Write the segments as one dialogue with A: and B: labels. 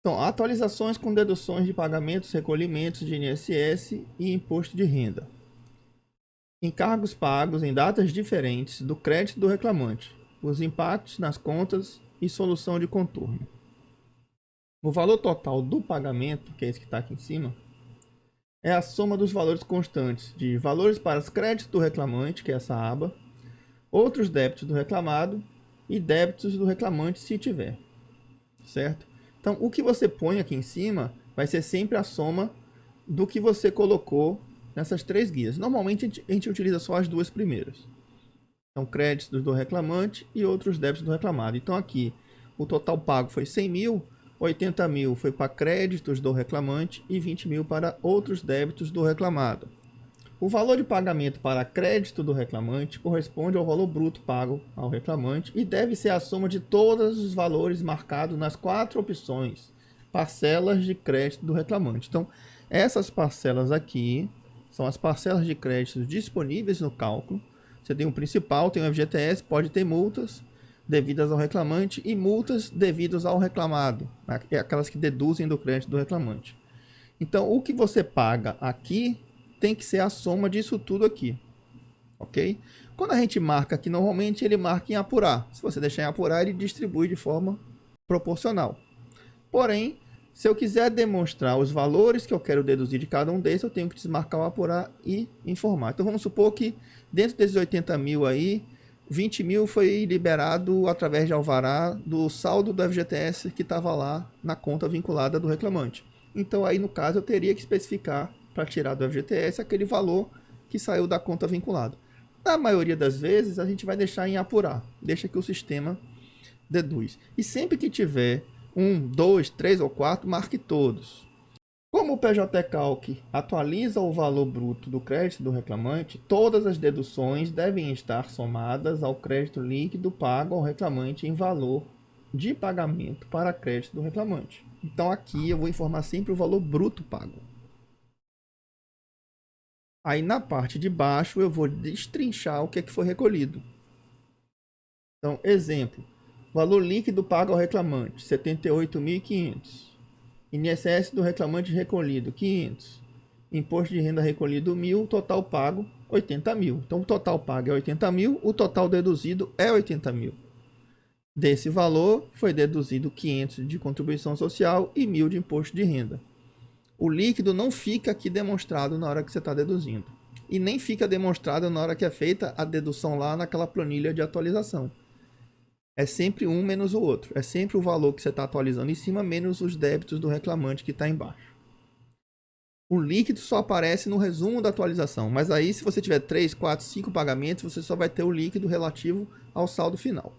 A: Então, atualizações com deduções de pagamentos, recolhimentos de INSS e imposto de renda. Encargos pagos em datas diferentes do crédito do reclamante. Os impactos nas contas e solução de contorno. O valor total do pagamento, que é esse que está aqui em cima, é a soma dos valores constantes de valores para os créditos do reclamante, que é essa aba, outros débitos do reclamado e débitos do reclamante se tiver, certo? Então, o que você põe aqui em cima vai ser sempre a soma do que você colocou nessas três guias. Normalmente a gente utiliza só as duas primeiras. Então, créditos do reclamante e outros débitos do reclamado. Então, aqui o total pago foi 100 mil, 80 mil foi para créditos do reclamante e 20 mil para outros débitos do reclamado. O valor de pagamento para crédito do reclamante corresponde ao valor bruto pago ao reclamante e deve ser a soma de todos os valores marcados nas quatro opções, parcelas de crédito do reclamante. Então, essas parcelas aqui são as parcelas de crédito disponíveis no cálculo. Você tem o principal, tem o FGTS, pode ter multas devidas ao reclamante e multas devidas ao reclamado, aquelas que deduzem do crédito do reclamante. Então, o que você paga aqui tem que ser a soma disso tudo aqui, ok? Quando a gente marca aqui, normalmente ele marca em apurar. Se você deixar em apurar, ele distribui de forma proporcional. Porém, se eu quiser demonstrar os valores que eu quero deduzir de cada um desses, eu tenho que desmarcar o apurar e informar. Então, vamos supor que dentro desses 80 mil aí, 20 mil foi liberado através de alvará do saldo do FGTS que estava lá na conta vinculada do reclamante. Então, aí no caso, eu teria que especificar para tirar do FGTS aquele valor que saiu da conta vinculada. Na maioria das vezes, a gente vai deixar em apurar, deixa que o sistema deduz. E sempre que tiver 1, 2, 3 ou 4, marque todos. Como o PJCalc atualiza o valor bruto do crédito do reclamante, todas as deduções devem estar somadas ao crédito líquido pago ao reclamante em valor de pagamento para crédito do reclamante. Então aqui eu vou informar sempre o valor bruto pago. Aí na parte de baixo eu vou destrinchar o que foi recolhido. Então, exemplo, valor líquido pago ao reclamante, 78.500. INSS do reclamante recolhido, 500. Imposto de renda recolhido, 1.000. Total pago, 80 mil. Então, o total pago é 80 mil, o total deduzido é 80 mil. Desse valor, foi deduzido 500 de contribuição social e 1.000 de imposto de renda. O líquido não fica aqui demonstrado na hora que você está deduzindo. E nem fica demonstrado na hora que é feita a dedução lá naquela planilha de atualização. É sempre um menos o outro. É sempre o valor que você está atualizando em cima menos os débitos do reclamante que está embaixo. O líquido só aparece no resumo da atualização. Mas aí, se você tiver 3, 4, 5 pagamentos, você só vai ter o líquido relativo ao saldo final.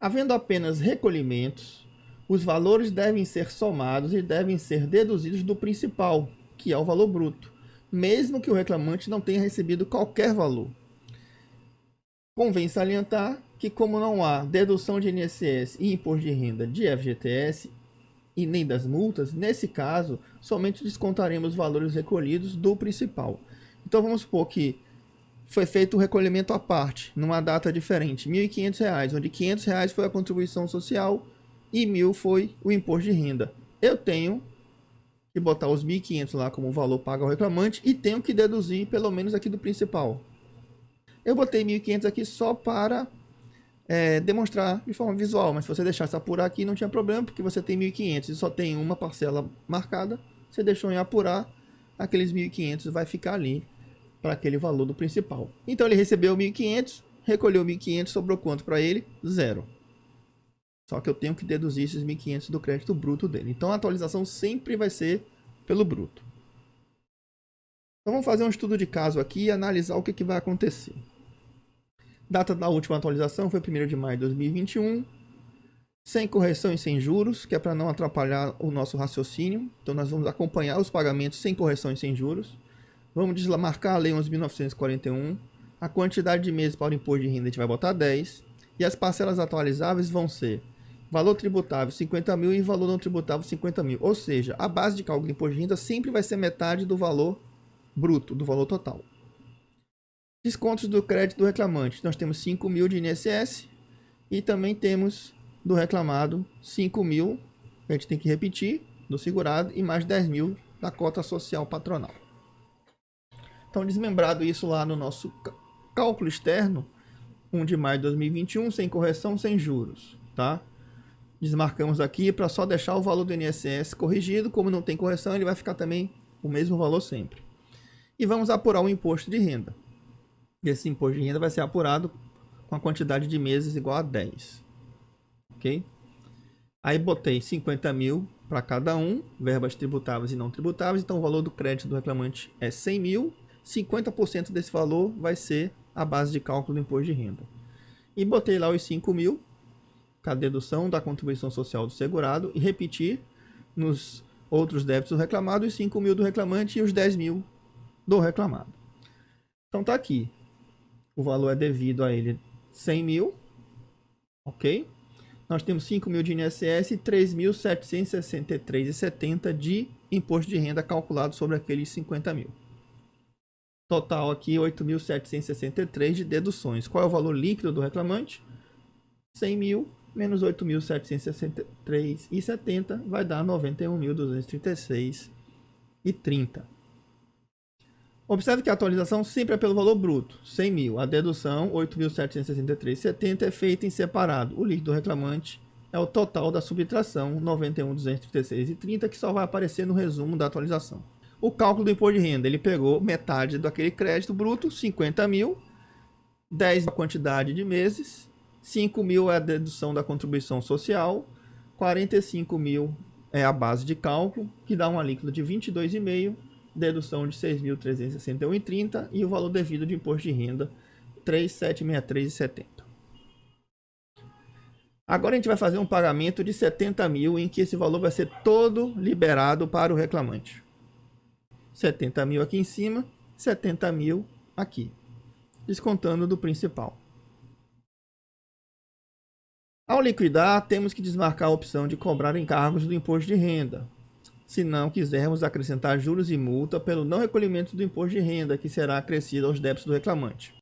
A: Havendo apenas recolhimentos, os valores devem ser somados e devem ser deduzidos do principal, que é o valor bruto, mesmo que o reclamante não tenha recebido qualquer valor. Convém salientar que, como não há dedução de INSS e imposto de renda de FGTS e nem das multas, nesse caso, somente descontaremos os valores recolhidos do principal. Então vamos supor que foi feito o recolhimento à parte, numa data diferente, R$ 1.500, onde R$ 500 foi a contribuição social e 1.000 foi o imposto de renda. Eu tenho que botar os 1.500 lá como valor pago ao reclamante e tenho que deduzir pelo menos aqui do principal. Eu botei 1.500 aqui só para demonstrar de forma visual, mas se você deixasse apurar aqui não tinha problema, porque você tem 1.500 e só tem uma parcela marcada, você deixou em apurar, aqueles 1.500 vai ficar ali para aquele valor do principal. Então ele recebeu 1.500, recolheu 1.500, sobrou quanto para ele? Zero. Só que eu tenho que deduzir esses 1.500 do crédito bruto dele. Então a atualização sempre vai ser pelo bruto. Então vamos fazer um estudo de caso aqui e analisar o que vai acontecer. Data da última atualização foi 1º de maio de 2021, sem correção e sem juros, que é para não atrapalhar o nosso raciocínio. Então nós vamos acompanhar os pagamentos sem correção e sem juros. Vamos desmarcar a Lei 11.941. A quantidade de meses para o imposto de renda a gente vai botar 10. E as parcelas atualizáveis vão ser valor tributável 50 mil e valor não tributável 50 mil. Ou seja, a base de cálculo do imposto de renda sempre vai ser metade do valor bruto, do valor total. Descontos do crédito do reclamante. Nós temos 5 mil de INSS e também temos do reclamado, 5 mil, a gente tem que repetir, do segurado, e mais 10 mil da cota social patronal. Então, desmembrado isso lá no nosso cálculo externo, 1 de maio de 2021, sem correção, sem juros, tá? Desmarcamos aqui para só deixar o valor do INSS corrigido. Como não tem correção, ele vai ficar também o mesmo valor sempre. E vamos apurar o imposto de renda. Esse imposto de renda vai ser apurado com a quantidade de meses igual a 10. Ok? Aí botei 50 mil para cada um, verbas tributáveis e não tributáveis. Então o valor do crédito do reclamante é 100 mil. 50% desse valor vai ser a base de cálculo do imposto de renda. E botei lá os 5 mil, com a dedução da contribuição social do segurado, e repetir nos outros débitos do reclamado os 5 mil do reclamante e os 10 mil do reclamado. Então tá aqui. O valor é devido a ele 100 mil, ok? Nós temos 5 mil de INSS e 3.763,70 de imposto de renda calculado sobre aqueles 50 mil. Total aqui 8.763 de deduções. Qual é o valor líquido do reclamante? 100 mil menos 8.763,70 vai dar 91.236,30. Observe que a atualização sempre é pelo valor bruto, 100 mil. A dedução, 8.763,70, é feita em separado. O líquido do reclamante é o total da subtração, 91.236,30, que só vai aparecer no resumo da atualização. O cálculo do imposto de renda, ele pegou metade daquele crédito bruto, 50 mil, 10 a quantidade de meses, 5 mil é a dedução da contribuição social, 45 mil é a base de cálculo, que dá uma líquida de 22,5, dedução de 6.361,30 e o valor devido de imposto de renda, 3.763,70. Agora a gente vai fazer um pagamento de 70 mil, em que esse valor vai ser todo liberado para o reclamante. 70 mil aqui em cima, 70 mil aqui, descontando do principal. Ao liquidar, temos que desmarcar a opção de cobrar encargos do imposto de renda, se não quisermos acrescentar juros e multa pelo não recolhimento do imposto de renda, que será acrescido aos débitos do reclamante.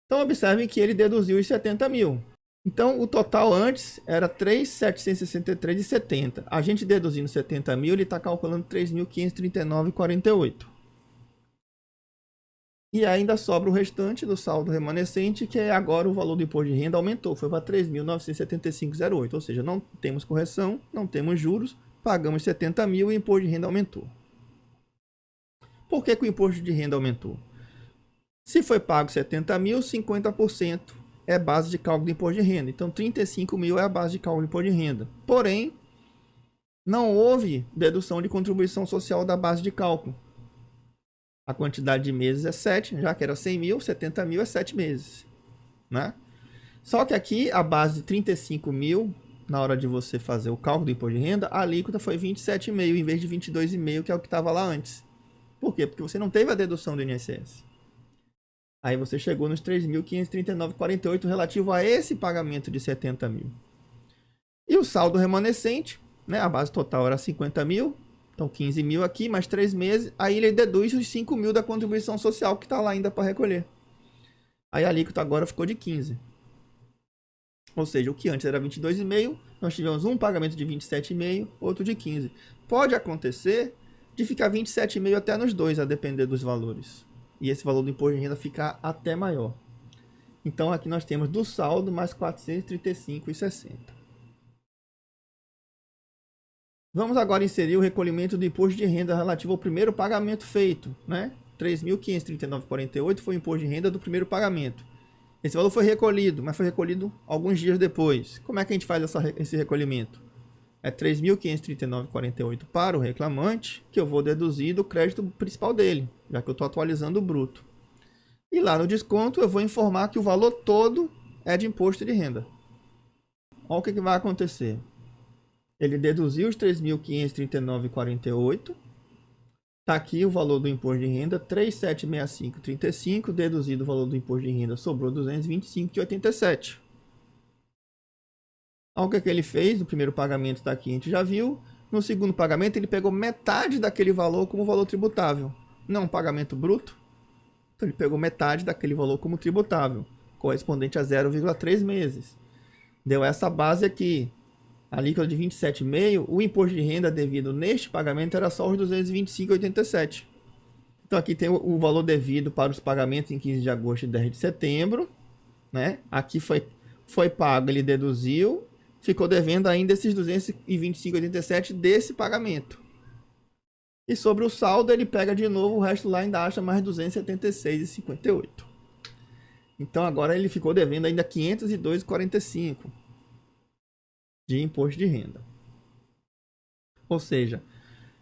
A: Então observem que ele deduziu os 70 mil. Então o total antes era 3.763,70. A gente deduzindo 70 mil, ele está calculando 3.539,48. E ainda sobra o restante do saldo remanescente, que é agora o valor do imposto de renda aumentou, foi para 3.975,08. Ou seja, não temos correção, não temos juros, pagamos 70 mil e o imposto de renda aumentou. Por que o imposto de renda aumentou? Se foi pago 70 mil, 50% é base de cálculo do imposto de renda. Então, 35 mil é a base de cálculo do imposto de renda. Porém, não houve dedução de contribuição social da base de cálculo. A quantidade de meses é 7, já que era 100 mil, 70 mil é 7 meses. Né? Só que aqui, a base de 35 mil, na hora de você fazer o cálculo do imposto de renda, a alíquota foi 27,5 em vez de 22,5, que é o que estava lá antes. Por quê? Porque você não teve a dedução do INSS. Aí você chegou nos 3.539,48 relativo a esse pagamento de 70 mil. E o saldo remanescente, né? A base total era 50 mil, então 15 mil aqui, mais 3 meses. Aí ele deduz os 5 mil da contribuição social que está lá ainda para recolher. Aí a alíquota agora ficou de 15. Ou seja, o que antes era 22,5, nós tivemos um pagamento de 27,5, outro de 15. Pode acontecer de ficar 27,5 até nos dois, a depender dos valores. E esse valor do imposto de renda ficar até maior. Então aqui nós temos do saldo mais 435,60. Vamos agora inserir o recolhimento do imposto de renda relativo ao primeiro pagamento feito, né? 3.539,48 foi o imposto de renda do primeiro pagamento. Esse valor foi recolhido, mas foi recolhido alguns dias depois. Como é que a gente faz esse recolhimento? É 3.539,48 para o reclamante, que eu vou deduzir do crédito principal dele, já que eu estou atualizando o bruto. E lá no desconto eu vou informar que o valor todo é de imposto de renda. Olha o que vai acontecer. Ele deduziu os 3.539,48. Está aqui o valor do imposto de renda, 3.765,35. Deduzido o valor do imposto de renda, sobrou 225,87. Olha o que ele fez. No primeiro pagamento está aqui, a gente já viu. No segundo pagamento, ele pegou metade daquele valor como valor tributável. Não um pagamento bruto. Então, ele pegou metade daquele valor como tributável, correspondente a 0,3 meses. Deu essa base aqui. a alíquota de 27,5%, o imposto de renda devido neste pagamento era só os 225,87. Então aqui tem o valor devido para os pagamentos em 15 de agosto e 10 de setembro, né? Aqui foi pago, ele deduziu, ficou devendo ainda esses 225,87 desse pagamento. E sobre o saldo, ele pega de novo o resto lá e ainda acha mais 276,58. Então agora ele ficou devendo ainda 502,45 de imposto de renda. Ou seja,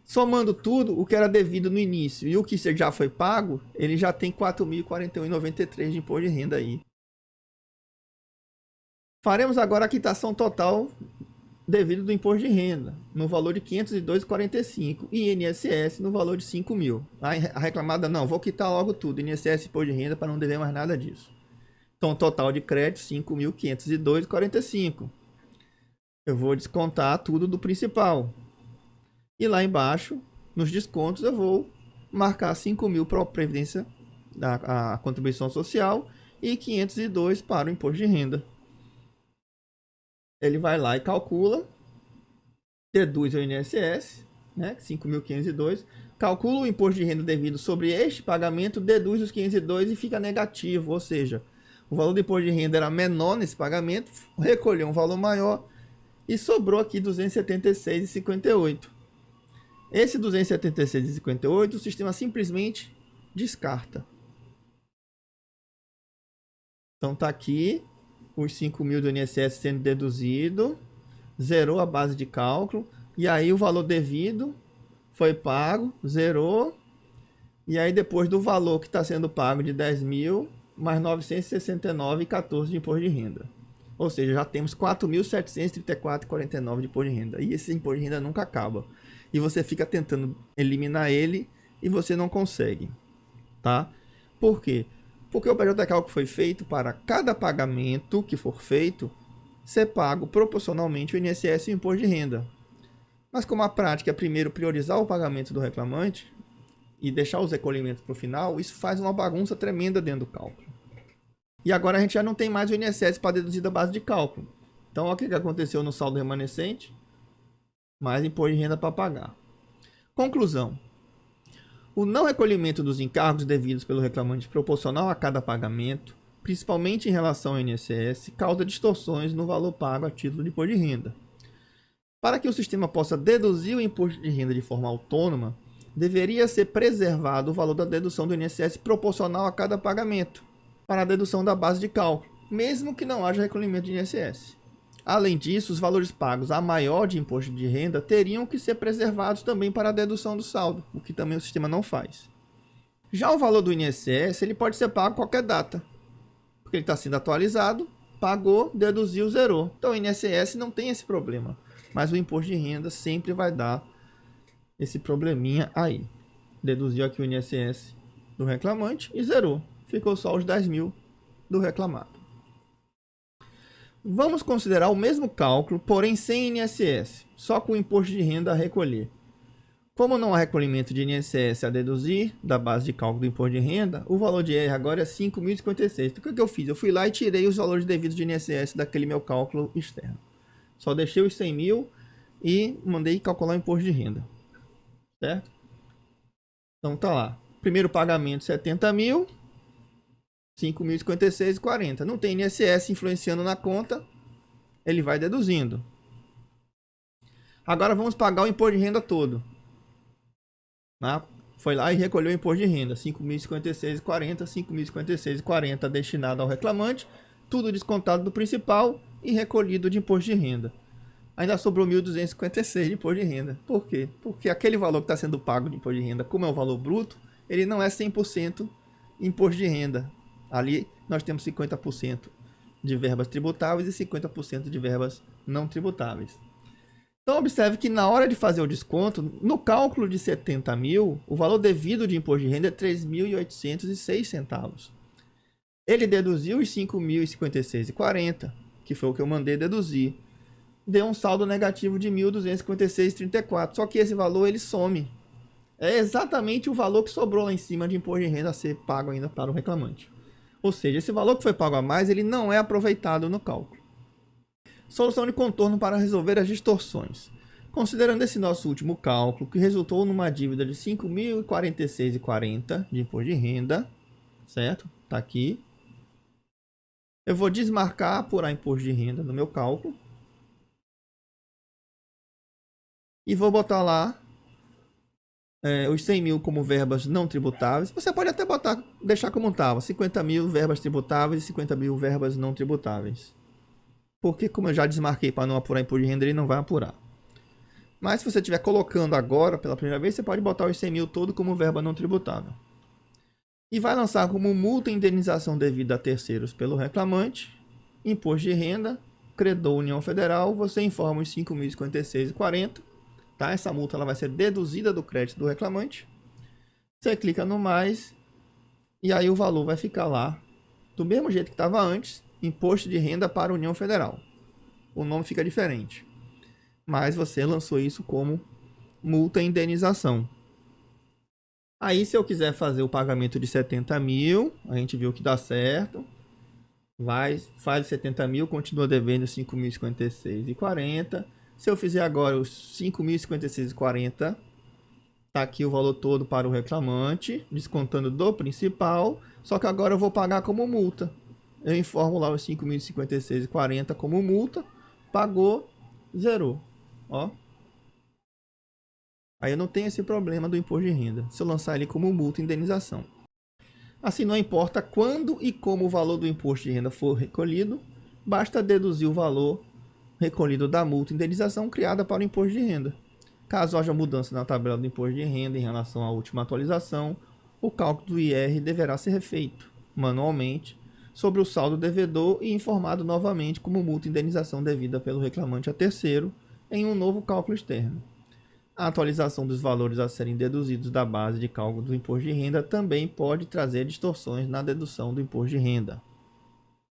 A: somando tudo, o que era devido no início e o que já foi pago, ele já tem 4.041,93 de imposto de renda aí. Faremos agora a quitação total devido do imposto de renda, no valor de 502,45 e INSS no valor de 5.000. A reclamada, não, vou quitar logo tudo, INSS e imposto de renda para não dever mais nada disso. Então, total de crédito, 5.502,45. Eu vou descontar tudo do principal. E lá embaixo, nos descontos, eu vou marcar 5.000 para a previdência, a contribuição social e 502 para o imposto de renda. Ele vai lá e calcula, deduz o INSS, né, 5.502, calcula o imposto de renda devido sobre este pagamento, deduz os 502 e fica negativo, ou seja, o valor do imposto de renda era menor nesse pagamento, recolheu um valor maior e sobrou aqui 276,58. Esse 276,58 o sistema simplesmente descarta. Então tá aqui os 5.000 do INSS sendo deduzido, zerou a base de cálculo, e aí o valor devido foi pago, zerou, e aí depois do valor que está sendo pago de 10.000, mais 969,14 de imposto de renda. Ou seja, já temos 4.734,49 de imposto de renda. E esse imposto de renda nunca acaba. E você fica tentando eliminar ele e você não consegue. Tá? Por quê? Porque o PJ cálculo foi feito para cada pagamento que for feito ser pago proporcionalmente o INSS e o imposto de renda. Mas como a prática é primeiro priorizar o pagamento do reclamante e deixar os recolhimentos para o final, isso faz uma bagunça tremenda dentro do cálculo. E agora a gente já não tem mais o INSS para deduzir da base de cálculo. Então olha o que aconteceu no saldo remanescente, mais imposto de renda para pagar. Conclusão. O não recolhimento dos encargos devidos pelo reclamante proporcional a cada pagamento, principalmente em relação ao INSS, causa distorções no valor pago a título de imposto de renda. Para que o sistema possa deduzir o imposto de renda de forma autônoma, deveria ser preservado o valor da dedução do INSS proporcional a cada pagamento, para a dedução da base de cálculo, mesmo que não haja recolhimento de INSS. Além disso, os valores pagos a maior de imposto de renda teriam que ser preservados também para a dedução do saldo, o que também o sistema não faz. Já o valor do INSS, ele pode ser pago a qualquer data, porque ele está sendo atualizado, pagou, deduziu, zerou. Então o INSS não tem esse problema, mas o imposto de renda sempre vai dar esse probleminha aí. Deduziu aqui o INSS do reclamante e zerou. Ficou só os 10.000 do reclamado. Vamos considerar o mesmo cálculo, porém sem INSS, só com o imposto de renda a recolher. Como não há recolhimento de INSS a deduzir da base de cálculo do imposto de renda, o valor de R agora é 5.056. Então o que eu fiz? Eu fui lá e tirei os valores devidos de INSS daquele meu cálculo externo. Só deixei os 100.000 e mandei calcular o imposto de renda. Certo? Então tá lá. Primeiro pagamento 70.000. 5.056,40. Não tem INSS influenciando na conta, ele vai deduzindo. Agora vamos pagar o imposto de renda todo. Foi lá e recolheu o imposto de renda, 5.056,40, 5.056,40 destinado ao reclamante, tudo descontado do principal e recolhido de imposto de renda. Ainda sobrou 1.256 de imposto de renda. Por quê? Porque aquele valor que está sendo pago de imposto de renda, como é o valor bruto, ele não é 100% imposto de renda. Ali nós temos 50% de verbas tributáveis e 50% de verbas não tributáveis. Então observe que na hora de fazer o desconto, no cálculo de 70.000, o valor devido de imposto de renda é 3.806 centavos. Ele deduziu os 5.056,40, que foi o que eu mandei deduzir. Deu um saldo negativo de 1.256,34, só que esse valor ele some. É exatamente o valor que sobrou lá em cima de imposto de renda a ser pago ainda para o reclamante. Ou seja, esse valor que foi pago a mais, ele não é aproveitado no cálculo. Solução de contorno para resolver as distorções. Considerando esse nosso último cálculo, que resultou numa dívida de R$ 5.046,40 de imposto de renda, certo? Tá aqui. Eu vou desmarcar apurar imposto de renda no meu cálculo. E vou botar lá os 100 mil como verbas não tributáveis. Você pode até deixar como estava, 50 mil verbas tributáveis e 50 mil verbas não tributáveis. Porque como eu já desmarquei para não apurar imposto de renda, ele não vai apurar. Mas se você estiver colocando agora pela primeira vez, você pode botar os 100 mil todo como verba não tributável. E vai lançar como multa e indenização devida a terceiros pelo reclamante, imposto de renda, credor União Federal, você informa os 5.056,40. Tá? Essa multa ela vai ser deduzida do crédito do reclamante. Você clica no mais e aí o valor vai ficar lá do mesmo jeito que estava antes, imposto de renda para a União Federal. O nome fica diferente. Mas você lançou isso como multa e indenização. Aí se eu quiser fazer o pagamento de 70 mil, a gente viu que dá certo. Faz 70 mil, continua devendo 5.056,40. Se eu fizer agora os 5.056,40, tá aqui o valor todo para o reclamante, descontando do principal, só que agora eu vou pagar como multa. Eu informo lá os 5.056,40 como multa, pagou, zerou. Ó. Aí eu não tenho esse problema do imposto de renda, se eu lançar ele como multa e indenização. Assim, não importa quando e como o valor do imposto de renda for recolhido, basta deduzir o valor recolhido da multa e indenização criada para o imposto de renda. Caso haja mudança na tabela do imposto de renda em relação à última atualização, o cálculo do IR deverá ser refeito manualmente sobre o saldo devedor e informado novamente como multa e indenização devida pelo reclamante a terceiro em um novo cálculo externo. A atualização dos valores a serem deduzidos da base de cálculo do imposto de renda também pode trazer distorções na dedução do imposto de renda.